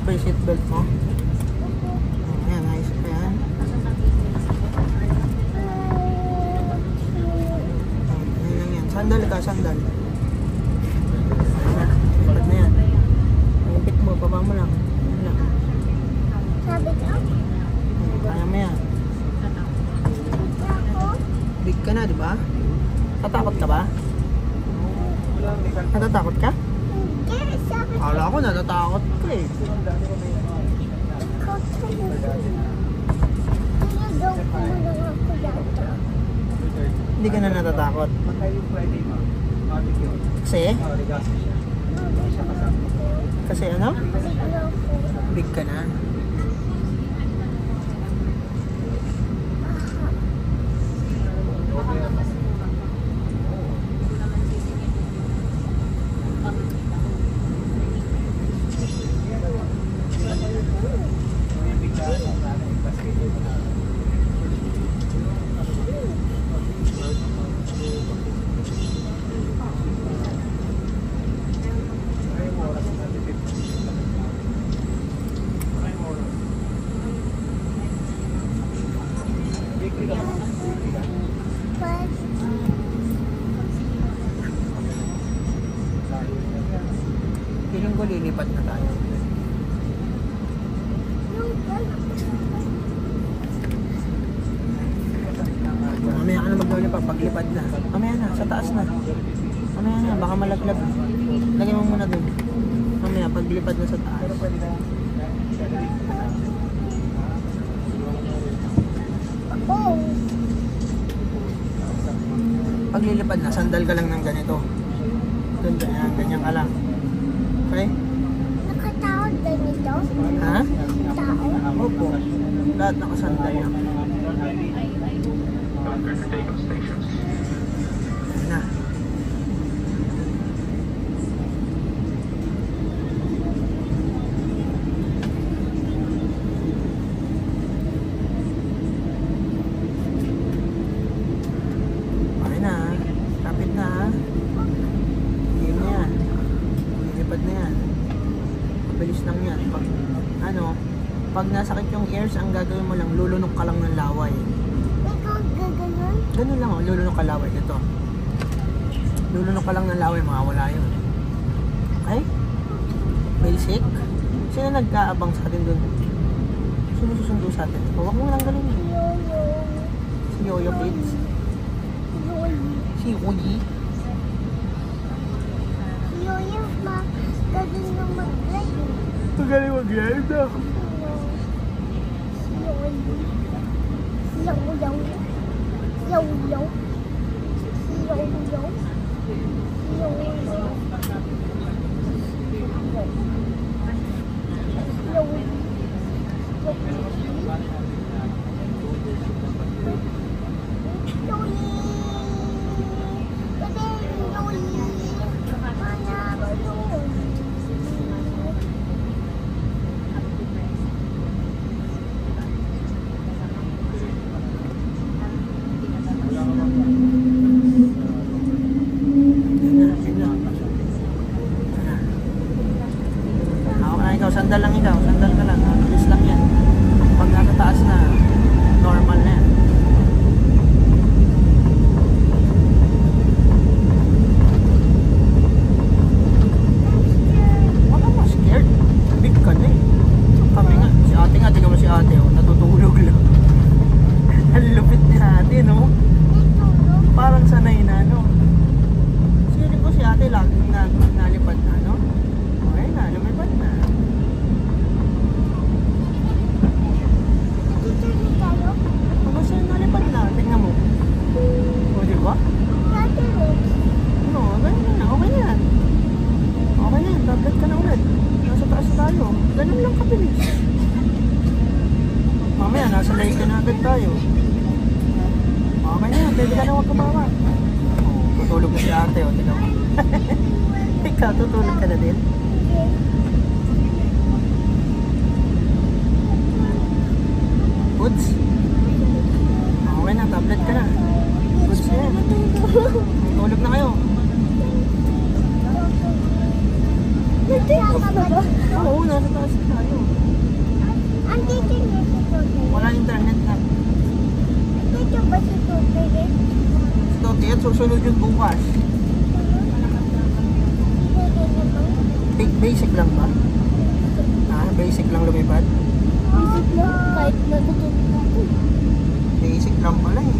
ba yung seatbelt mo? Ayan, ayos pa yan. Ayan lang yan. Sandal ka, sandal. Lipad na yan. Ipit mo, baba mo lang. Ayan lang. Sabi ko? Kaya mo yan. Big ka na, di ba? Natatakot ka ba? Natatakot ka? Hindi, sabi ko. Akala ko natatakot ka eh. Ikaw talaga. Tinagaw ko mo lang ako yata. Hindi ka na natatakot. Kasi? Kasi ano? Big ka na. Feeling ko lilipat na tayo. Mamaya ka na maglilipat, paglipad na. Mamaya na, sa taas na. Mamaya na, baka malaglag. Lagyan mo muna dun. Mamaya, paglipad na sa taas. Paglilipad na, sandal ka lang ng ganito. Ganyan, ganyan ka lang. Okay? Nakatao ganito? Ha? Tao? Opo. Lahat nakasandal lang. Ayan na. Okay na. Kapit na. Game na yan. Lipad na yan. Mabilis lang yan. Pag nasakit yung ears, ang gagawin mo lang, lulunok ka lang ng laway. Ikaw gaganon? Ganun lang, lulunok ka laway. Ito. Lulunok ka lang ng laway, mawawala yun. Okay? Basic. Sino nagkaabang sa atin dun? Sino susundo sa atin? Huwag mo lang ganun. Yoyo. Si Yoyo Kids. Yoyo. Si Uyi. Yoyo, magaling na mag-ride. Magaling mag-ride ah. Sandal lang ikaw, sandal ka lang, bilis lang yan. Pag natataas na, normal na yan. Huwag ka mas scared, big ka na eh. Kami nga, si ate nga, tingnan mo si ate, oh, natutulog lang. Ang lupit ni ate, no? Parang sanay na, no? Sili ko si ate, laging nalipad na, no? Okay na, lumipad na. Kasi nalipad na, tingnan mo. O, diba? No, ganyan na, okay na yan. Okay na yan, tablet ka na ulit. Nasa taas tayo. Ganun lang kabilis. Mamaya, nasa lake na agad tayo. Okay na yan, pwede ka na huwag kumawa. Tutulog na si ate, o, tingnan mo. Ikaw, tutulog ka na din? Goods? Okay na, tablet ka na. Goods na yan. Tulog na kayo. Nagtulog ka ba? Oo, nasa taas tayo. susunod yun bukas. Basic lang ba? Ah, basic lang lumipad? Isip lang kahit natutunan ako. Basic lang pala eh.